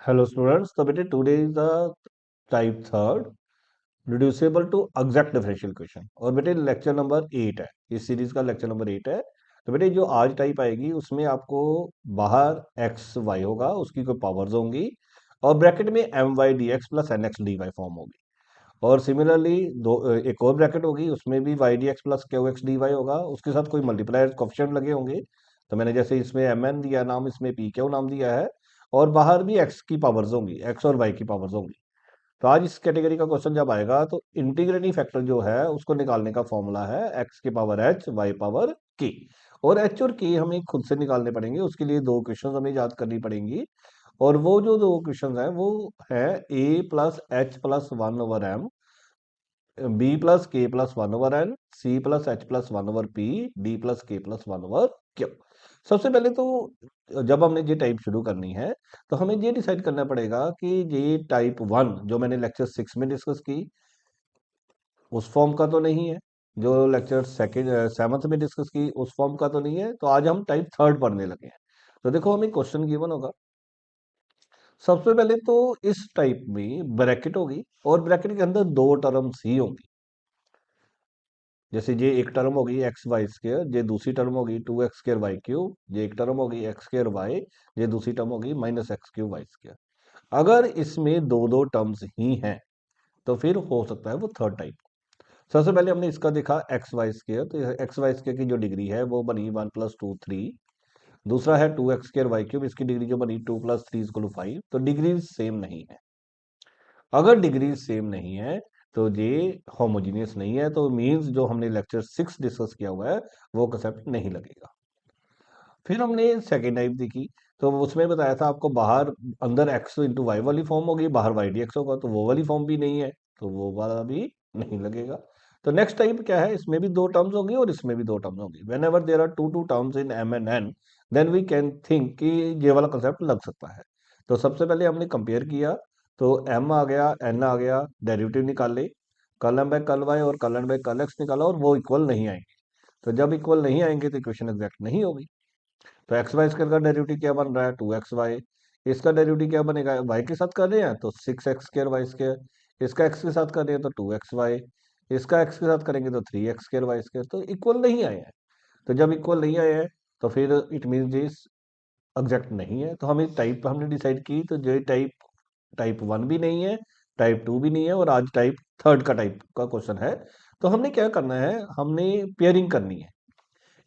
Hello students, तो बेटे today is the type third reducible to exact differential equation और बेटे लेक्चर नंबर 8 है। इस सीरीज का लेक्चर नंबर 8 है। तो बेटे जो आज टाइप आएगी उसमें आपको बाहर एक्स वाई होगा, उसकी कोई पावर्स होंगी और ब्रैकेट में m y d x plus n x d y form होगी। और सिमिलरली एक और ब्रैकेट होगी, उसमें भी y d x plus q x d y होगा, उसके साथ कोई मल्टीप्लायर कोफिशिएंट लगे होंगे। तो मैंने जैसे इसमें एम एन दिया नाम, इसमें पी क्यू नाम दिया है। और बाहर भी एक्स की पावर्स होंगी, एक्स और वाई की पावर्स होंगी। तो आज इस कैटेगरी का क्वेश्चन जब आएगा तो इंटीग्रेटिंग फैक्टर जो है उसको निकालने का फॉर्मूला है एक्स की पावर एच वाई पावर के। और एच और के हमें खुद से निकालने पड़ेंगे, उसके लिए दो क्वेश्चन हमें याद करनी पड़ेंगी। और वो जो दो क्वेश्चन है वो है A plus H plus one over M, B plus K plus one over N, C plus H plus one over P, D plus K plus one over Q. सबसे पहले तो जब हमने ये टाइप शुरू करनी है तो हमें ये डिसाइड करना पड़ेगा कि ये टाइप वन जो मैंने लेक्चर 6 में डिस्कस की उस फॉर्म का तो नहीं है, जो लेक्चर सेकंड 7th में डिस्कस की उस फॉर्म का तो नहीं है। तो आज हम टाइप थर्ड पढ़ने लगे हैं। तो देखो हमें क्वेश्चन गिवन होगा। सबसे पहले तो इस टाइप में ब्रैकेट होगी और ब्रैकेट के अंदर दो टर्म्स ही होंगी। जैसे ये एक टर्म होगी एक्स वाई स्केयर, ये दूसरी टर्म होगी two x square y cube, ये एक टर्म होगी एक्स स्केयर वाई, ये दूसरी टर्म होगी minus x cube y square. अगर इसमें दो दो टर्म्स ही हैं तो फिर हो सकता है वो थर्ड टाइप। सबसे पहले हमने इसका देखा एक्स वाई स्केयर, तो एक्स वाई स्केयर की जो डिग्री है वो बनी 1 + 2 3। दूसरा है two x square y cube, इसकी डिग्री जो बनी 2 + 3 = 5। तो डिग्री सेम नहीं है। अगर डिग्री सेम नहीं है तो ये होमोजीनियस नहीं है, तो मींस जो हमने लेक्चर 6 डिस्कस किया हुआ है वो कंसेप्ट नहीं लगेगा। फिर हमने सेकेंड टाइप देखी, तो उसमें बताया था आपको बाहर अंदर एक्स इंटू वाई वाली फॉर्म होगी, बाहर वाई डी एक्स होगा, तो वो वाली फॉर्म भी नहीं है, तो वो वाला भी नहीं लगेगा। तो नेक्स्ट टाइप क्या है, इसमें भी दो टर्म्स होंगी और इसमें भी दो टर्म्स होंगी। Whenever there are two two terms in m and n then we can think कि ये वाला कंसेप्ट लग सकता है। तो सबसे पहले हमने कंपेयर किया, तो एम आ गया एन आ गया, डेरिवेटिव निकाले, कल एम बाय कल वाई और कल एन बाय कल एक्स निकाला और वो इक्वल नहीं आएंगे। तो जब इक्वल नहीं आएंगे तो इक्वेशन एग्जैक्ट नहीं होगी। तो एक्स वाई स्क्वायर का डेरिवेटिव क्या बन रहा है, 2xy। इसका डेरिवेटिव क्या बनेगा, y के साथ कर रहे हैं तो 6x² वाई स्क्वायर, इसका x के साथ कर रहे हैं तो 2xy, इसका x के साथ करेंगे तो 3x² वाई स्क्वायर। तो इक्वल नहीं आए हैं। तो जब इक्वल नहीं आए हैं तो फिर इट मीन दिस एग्जैक्ट नहीं है। तो हमें टाइप हमने डिसाइड की, तो जो टाइप टाइप वन भी नहीं है, टाइप टू भी नहीं है, और आज टाइप थर्ड का टाइप का क्वेश्चन है। तो हमने क्या करना है, हमने पेयरिंग करनी है।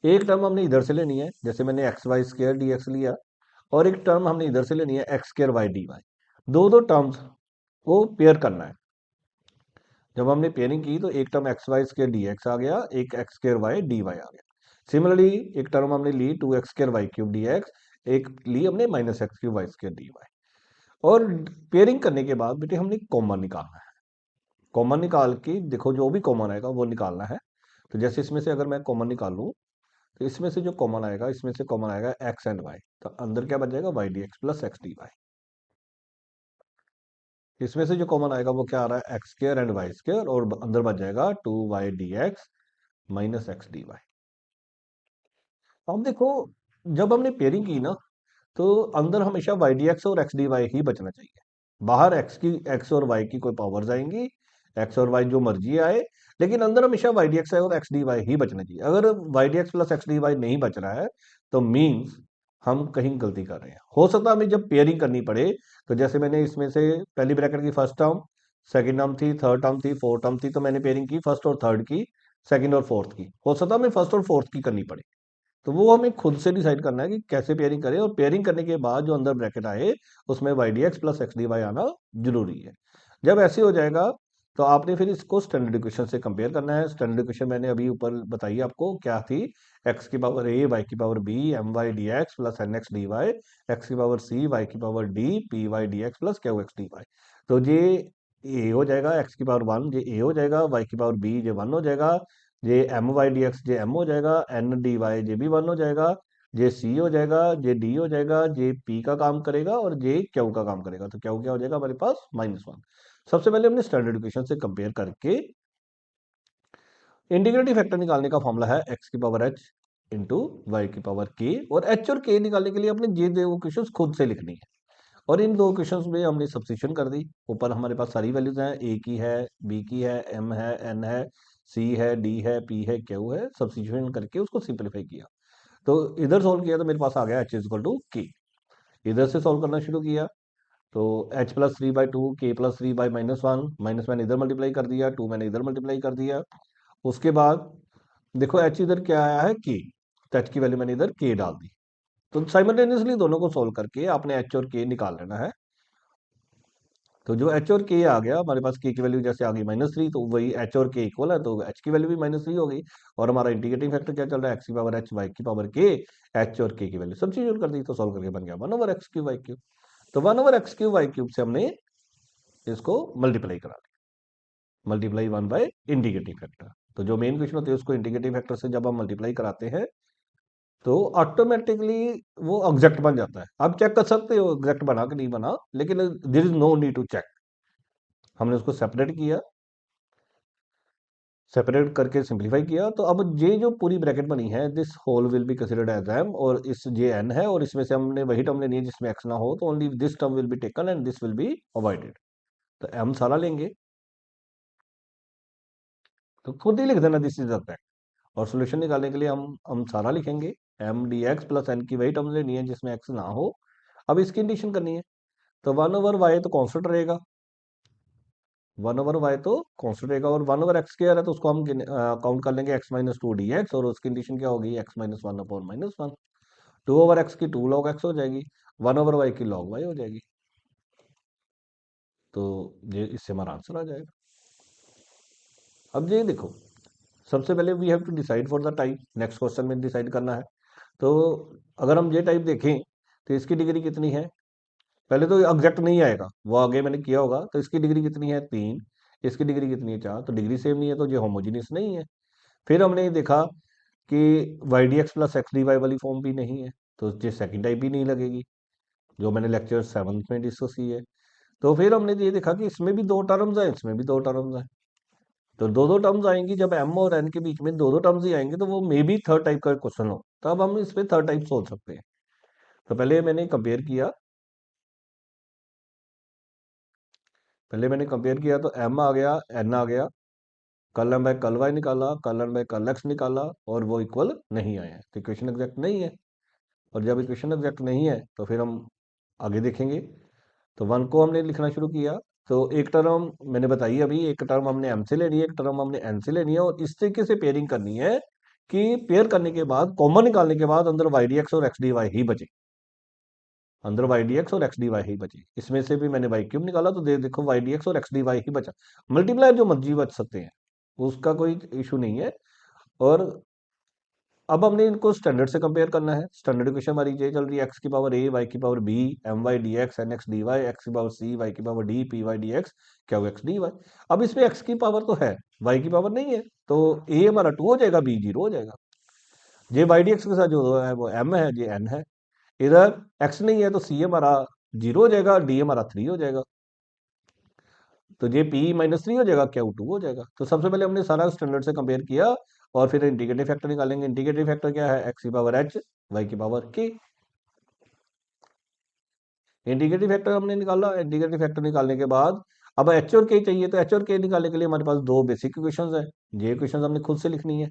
एक टर्म हमने इधर से लेनी है, जैसे मैंने x Y square D x लिया, और एक टर्म हमने इधर से लेनी है x square Y D y. दो दो टर्म्स को पेयर करना है। जब हमने पेयरिंग की तो एक term X Y square D X आ गया, एक X square Y D Y आ गया। सिमिलरली एक टर्म हमने ली 2x² Y cube D X, एक ली हमने -x³ Y square D Y. और पेयरिंग करने के बाद बेटे हमने कॉमन निकालना है। कॉमन निकाल के देखो जो भी कॉमन आएगा वो निकालना है। तो जैसे इसमें से अगर मैं कॉमन निकालूं तो इसमें से जो कॉमन आएगा, इसमें से कॉमन आएगा एक्स एंड वाई, तो अंदर क्या बच जाएगा y d x plus x d y. इसमें से जो कॉमन आएगा वो क्या आ रहा है, x square and y square, और अंदर बच जाएगा 2y dx minus x d y. अब देखो जब हमने पेयरिंग की ना तो अंदर हमेशा वाई डी एक्स और एक्स डी वाई ही बचना चाहिए। बाहर एक्स और वाई की कोई पावर्स आएंगी, एक्स और वाई जो मर्जी आए, लेकिन अंदर हमेशा वाई डी एक्स और एक्स डी वाई ही बचना चाहिए। अगर y d x plus x d y नहीं बच रहा है तो मीन्स हम कहीं गलती कर रहे हैं। हो सकता है हमें जब पेयरिंग करनी पड़े, तो जैसे मैंने इसमें से पहली ब्रैकेट की फर्स्ट टर्म, सेकंड टर्म थी, थर्ड टर्म थी, फोर्थ टर्म थी, तो मैंने पेयरिंग की फर्स्ट और थर्ड की, सेकंड और फोर्थ की। हो सकता है हमें फर्स्ट और फोर्थ की करनी पड़े। तो वो हमें खुद से डिसाइड करना है कि कैसे पेयरिंग करें, और पेयरिंग करने के बाद जो अंदर ब्रैकेट आए उसमें y d x plus x d y आना जरूरी है। जब ऐसे हो जाएगा तो आपने फिर इसको स्टैंडर्ड इक्वेशन से कंपेयर करना है। स्टैंडर्ड इक्वेशन मैंने अभी ऊपर बताई आपको क्या थी, एक्स की पावर ए वाई की power b m y d x plus n x d y, x की पावर सी वाई की power d p y d x plus q x d y. तो ये ए हो जाएगा, एक्स की power one ये ए हो जाएगा, वाई की पावर बी ये वन हो जाएगा, जे एम वाई डी एक्स जे एम हो जाएगा, एन डी वाई जे भी वन हो जाएगा, जे सी हो जाएगा, जे डी हो जाएगा, जे पी का काम करेगा और जे क्यू का काम करेगा। तो क्यू क्या हो जाएगा हमारे पास -1। सबसे पहले हमने स्टैंडर्ड इक्वेशन से कंपेयर करके इंटीग्रेटिंग फैक्टर निकालने का फॉर्मूला है एक्स की पावर एच इंटू वाई की पावर के, और एच और के निकालने के लिए अपने ये दो इक्वेशन खुद से लिखनी है। और इन दो क्वेश्चंस में हमने सब्स्टिट्यूशन कर दी। ऊपर हमारे पास सारी वैल्यूज हैं, ए की है, बी की है, एम है, एन है, सी है, डी है, पी है, क्यू है। सब्स्टिट्यूशन करके उसको सिंपलीफाई किया, तो इधर सोल्व किया तो मेरे पास आ गया एच इज इक्वल टू के। इधर से सोल्व करना शुरू किया तो एच प्लस 3/2, के प्लस 3/-1, माइनस मैंने इधर मल्टीप्लाई कर दिया, 2 मैंने इधर मल्टीप्लाई कर दिया। उसके बाद देखो एच इधर क्या आया है, के, तो एच की वैल्यू मैंने इधर के डाल दी। तो साइमल्टेनियसली दोनों को सोल्व करके आपने एच और के निकाल लेना है। तो जो एच और के आ गया हमारे पास, के की वैल्यू जैसे आ गई -3, तो वही एच और के इक्वल है, तो एच की वैल्यू भी -3 हो गई। और हमारा इंटीग्रेटिंग फैक्टर क्या चल रहा है, एक्स की पावर एच, वाई की पावर के। एच और के की वैल्यू सब्स्टिट्यूट कर दी, तो सोल्व करके बन गया 1/x³ y³। तो 1/x³ y³ से हमने इसको मल्टीप्लाई करा दिया, मल्टीप्लाई 1 बाय इंटीग्रेटिंग फैक्टर। तो जो मेन क्वेश्चन होते हैं उसको इंटीग्रेटिंग फैक्टर से जब हम मल्टीप्लाई कराते हैं तो ऑटोमेटिकली वो एग्जैक्ट बन जाता है। आप चेक कर सकते हो एग्जैक्ट बना कि नहीं बना, लेकिन there is no need to check. हमने उसको सेपरेट किया, सेपरेट करके सिंपलीफाई किया, तो अब ये जो पूरी ब्रैकेट बनी है, this whole will be considered as m, और इस जे एन है, और इसमें से हमने वही टर्म लेनी है जिसमें एक्स ना हो, तो only this term will be taken and this will be avoided. तो एम सारा लेंगे, तो खुद ही लिख देना दिस इज द, और सोल्यूशन निकालने के लिए हम सारा लिखेंगे। M d x plus n की वही टर्म लेनी है जिसमें एक्स ना हो। अब इसकी कंडीशन करनी है, तो 1/y तो कॉन्स्टेंट रहेगा, 1/y तो कॉन्स्टेंट रहेगा, और 1/x स्क्वायर है तो उसको हम काउंट कर लेंगे x-2 dx, और उसकी कंडीशन क्या होगी, x-1/-1। 2/x की 2 log x हो जाएगी, 1/y की log y हो जाएगी। तो ये इससे हमारा आंसर आ जाएगा। अब ये देखो, सबसे पहले we have to decide for the type, next question में डिसाइड करना है। तो अगर हम ये टाइप देखें तो इसकी डिग्री कितनी है, पहले तो एग्जैक्ट नहीं आएगा, वो आगे मैंने किया होगा। तो इसकी डिग्री कितनी है, 3। इसकी डिग्री कितनी है, 4। तो डिग्री सेम नहीं है, तो ये होमोजीनियस नहीं है। फिर हमने देखा कि y d x plus x d y वाली फॉर्म भी नहीं है, तो ये सेकंड टाइप भी नहीं लगेगी, जो मैंने लेक्चर 7 में डिस्कस की है। तो फिर हमने ये देखा कि इसमें भी दो टर्म्स हैं, इसमें भी दो टर्म्स हैं, तो दो दो टर्म्स आएंगी। जब एम और एन के बीच में दो दो टर्म्स ही आएंगे तो वो मे बी थर्ड टाइप का क्वेश्चन हो, तब हम इस पे थर्ड टाइप सोच सकते हैं। तो पहले मैंने कंपेयर किया तो एम आ गया, एन आ गया, कल एम बाय कल वाई निकाला, कल एन बाय कल एक्स निकाला, और वो इक्वल नहीं आया, तो इक्वेशन एग्जैक्ट नहीं है। और जब इक्वेशन एग्जैक्ट नहीं है तो फिर हम आगे देखेंगे। तो वन को हमने लिखना शुरू किया, तो एक टर्म मैंने बताई अभी, एक टर्म हमने एम से लेनी है, एक टर्म हमने एन से लेनी है, और इस तरीके से पेयरिंग करनी है कि पेयर करने के बाद, कॉमन निकालने के बाद अंदर वाई डी एक्स और एक्स डी वाई ही बचे, अंदर वाई डी एक्स और एक्स डी वाई ही बचे। इसमें से भी मैंने वाई क्यूब निकाला, तो देखो वाई डी एक्स और एक्स डी वाई ही बचा। मल्टीप्लाई जो मर्जी बच सकते हैं, उसका कोई इशू नहीं है। और अब हमने इनको स्टैंडर्ड से कंपेयर करना है। स्टैंडर्ड इक्वेशन हमारी ये चल रही है, एक्स की पावर ए, वाई की power b, m y d x, n x d y, x की पावर सी, वाई की power d, p y d x, q x d y. अब इसमें एक्स की पावर तो है, वाई की पावर नहीं है, तो ए हमारा 2 हो जाएगा, बी 0 हो जाएगा। जे वाई डी एक्स के साथ जो है वो एम है, जे एन है। इधर एक्स नहीं है तो सी हमारा 0 हो जाएगा, डी हमारा 3 हो जाएगा, तो ये पी -3 हो जाएगा, क्या 2 हो जाएगा। तो सबसे पहले हमने सारा स्टैंडर्ड से कंपेयर किया, और फिर इंटीग्रेटिव फैक्टर निकालेंगे। इंटीग्रेटिव फैक्टर क्या है, एक्स की पावर एच, वाई की पावर के। इंटीग्रेटिव फैक्टर हमने निकाला, इंटीग्रेटिव फैक्टर निकालने के बाद अब एच और के चाहिए, तो एच और के निकालने के लिए हमारे पास दो बेसिक इक्वेशंस है, ये इक्वेशंस हमने खुद से लिखनी है।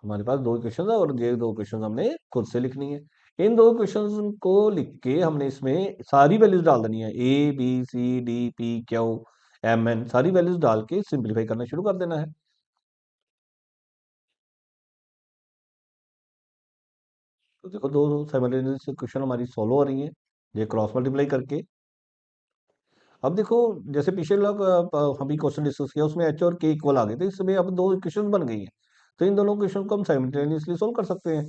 हमारे पास दो इक्वेशंस है, और ये दो इक्वेशंस हमने खुद से लिखनी है। इन दो इक्वेशंस को लिख के हमने इसमें सारी वैल्यूज डाल देनी है, a b c d p q m n, सारी वैल्यूज डाल के सिंप्लीफाई करना शुरू कर देना है। तो देखो दो साइमल्टेनियस इक्वेशन हमारी सॉल्व हो रही है, ये क्रॉस मल्टीप्लाई करके। अब देखो, जैसे पिछले लोग अभी क्वेश्चन डिस्कस किया उसमें एच और के इक्वल आ गए थे, इसमें अब दो इक्वेशन बन गई है, तो इन दोनों इक्वेशन को हम साइमल्टेनियसली सोल्व कर सकते हैं।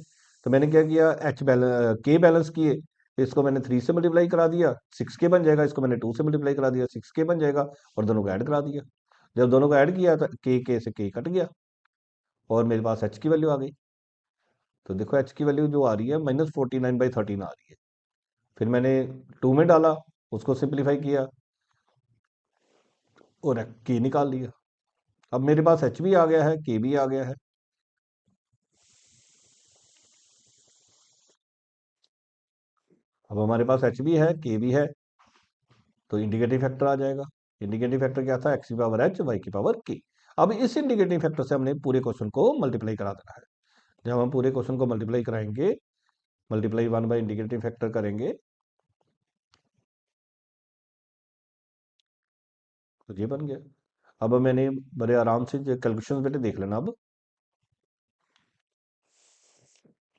तो मैंने क्या किया, एच बैलेंस के बैलेंस किए, इसको मैंने 3 से मल्टीप्लाई करा दिया, 6 के बन जाएगा, इसको मैंने 2 से मल्टीप्लाई करा दिया, 6 के बन जाएगा, और दोनों को ऐड करा दिया। जब दोनों को ऐड किया तो के से के कट गया, और मेरे पास एच की वैल्यू आ गई। तो देखो एच की वैल्यू जो आ रही है -49/13 आ रही है। फिर मैंने 2 में डाला, उसको सिंप्लीफाई किया, और के निकाल लिया। अब मेरे पास एच भी आ गया है, के भी आ गया है। अब हमारे पास एच भी है, के भी है, तो इंडिकेटिव फैक्टर आ जाएगा। इंडिकेटिव फैक्टर क्या था? एक्स की पावर एच, वाई की पावर के। अब इस इंडिकेटिव फैक्टर से हमने पूरे क्वेश्चन को मल्टीप्लाई करा देना है। जब हम पूरे क्वेश्चन को मल्टीप्लाई कराएंगे, मल्टीप्लाई 1 बाई इंडिकेटिव फैक्टर करेंगे, तो ये बन गया। अब मैंने बड़े आराम से जो कैलकुलेशन बेटे देख लेना। अब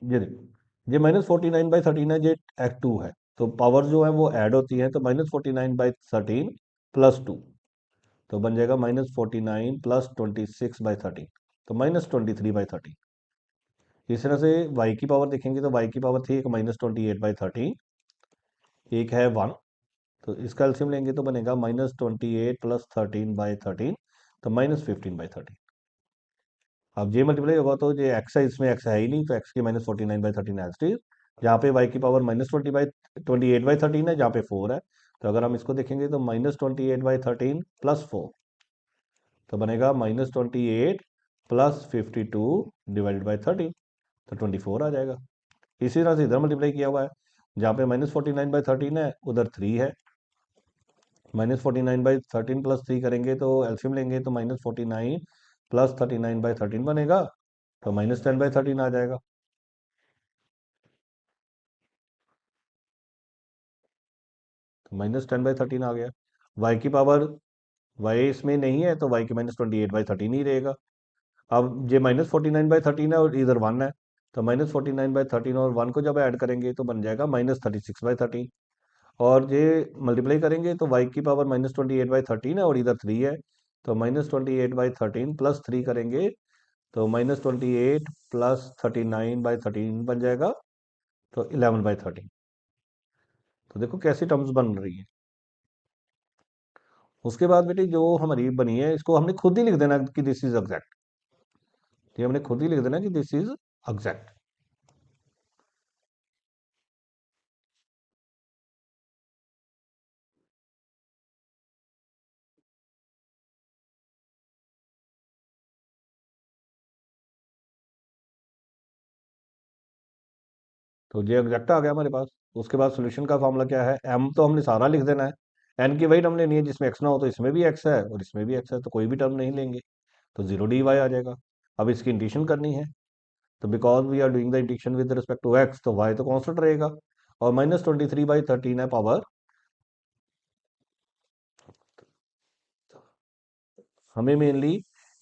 ये देखो, ये -49/13 है, ये एक्ट 2 है, तो पावर जो है वो ऐड होती है, तो -49/13 प्लस 2, तो बन जाएगा -49 प्लस 26/13, तो -23/13। इस तरह से y की पावर देखेंगे तो y की पावर थी एक -28/13, एक है 1, तो इसका एल्सियम लेंगे तो बनेगा -28 प्लस 13/13, तो -15/13। अब ये मल्टीप्लाई होगा तो ये एक्स है, इसमें एक्स है ही नहीं, तो एक्स की -49/13 एज इट इज। यहाँ पे y की पावर -28/13 है, जहाँ पे 4 है, तो अगर हम इसको देखेंगे तो -28/13 प्लस 4, तो बनेगा -28 प्लस 52 डिवाइडेड बाई 13, तो 24 आ जाएगा। इसी तरह से इधर मल्टीप्लाई किया हुआ है, जहाँ पे -49/13 है, उधर 3 है। -49/13 प्लस 3 करेंगे तो एल्सियम लेंगे तो -49 प्लस 39/13 बनेगा, तो -10/13 आ जाएगा। तो -10/13 आ गया। y की पावर, y इसमें नहीं है, तो y की -28/13 ही रहेगा। अब ये -49/13 है और इधर 1 है, तो -49/13 और 1 को जब ऐड करेंगे तो बन जाएगा -36/13। और ये मल्टीप्लाई करेंगे तो y की पावर -28/13 है और इधर 3 है, तो -28/13 प्लस 3 करेंगे तो -28 प्लस 39/13 बन जाएगा, तो 11/13। तो देखो कैसी टर्म्स बन रही है। उसके बाद बेटी जो हमारी बनी है, इसको हमने खुद ही लिख देना कि दिस इज एग्जैक्ट। ये हमने खुद ही लिख देना कि दिस इज एग्जैक्ट। तो ये एग्जैक्ट आ गया हमारे पास। उसके बाद सोल्यूशन का फॉर्मूला क्या है? m तो हमने सारा लिख देना है, n की वही टर्म लेनी है जिसमें x ना हो, तो इसमें भी x है और इसमें भी x है, तो कोई भी टर्म नहीं लेंगे, तो 0 dy आ जाएगा। अब इसकी इंटीग्रेशन करनी है, तो because we are doing the integration with respect to x, तो y तो कांस्टेंट रहेगा, और -23/13 है पावर। हमें मेनली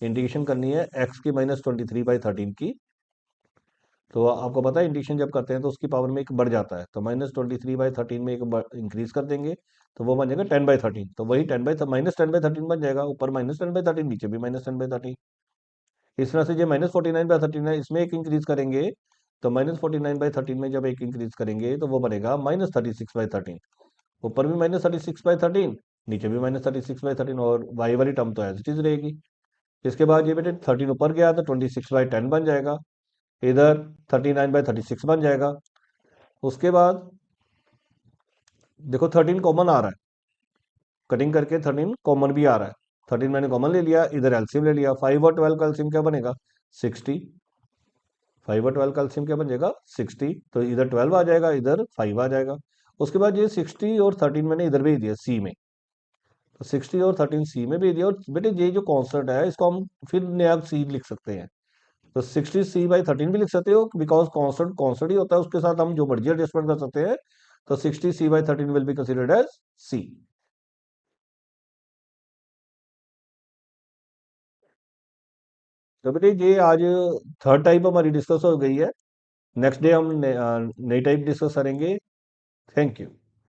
इंटीग्रेशन करनी है x की -23/13 की। तो आपको पता है इंटीग्रेशन जब करते हैं तो उसकी पावर में एक बढ़ जाता है, तो -23/13 में एक इंक्रीज कर देंगे, तो वो बन जाएगा 10/13, तो वही -10/13 बन जाएगा, ऊपर -10/13, नीचे भी -10/13। इस तरह से जो -49/13 है, इसमें एक इंक्रीज करेंगे, तो -49/13 में जब एक इंक्रीज करेंगे तो वो बनेगा -36/13, ऊपर भी -36/13, नीचे भी -36/13, और वाई वाली टर्म तो एज इट इज रहेगी। इसके बाद ये बेटे 13 ऊपर गया तो 26/10 बन जाएगा, इधर 39/36 बन जाएगा। उसके बाद देखो 13 कॉमन आ रहा है, कटिंग करके 13 कॉमन भी आ रहा है, 13 मैंने कॉमन ले लिया, इधर एलसीएम ले लिया, 5 और 12 का एलसीएम क्या बनेगा? 60। 5 और 12 का एलसीएम क्या बन जाएगा? 60, तो इधर 12 आ जाएगा, इधर 5 आ जाएगा। उसके बाद ये 60 और 13 मैंने इधर भेज दिया सी में, तो 60 और 13 सी में भेज दिया। और बेटे ये जो कॉन्स्टेंट है इसको हम फिर नया सी लिख सकते हैं, तो 60c/13 भी लिख सकते हो, बिकॉज कॉन्स्टेंट कॉन्स्टेंट ही होता है, उसके साथ हम जो मर्जी एडजस्टमेंट कर सकते हैं, तो 60c/13 will be considered as C. तो बेटे ये आज थर्ड टाइप हमारी डिस्कस हो गई है। नेक्स्ट डे हम नई टाइप डिस्कस करेंगे। Thank you.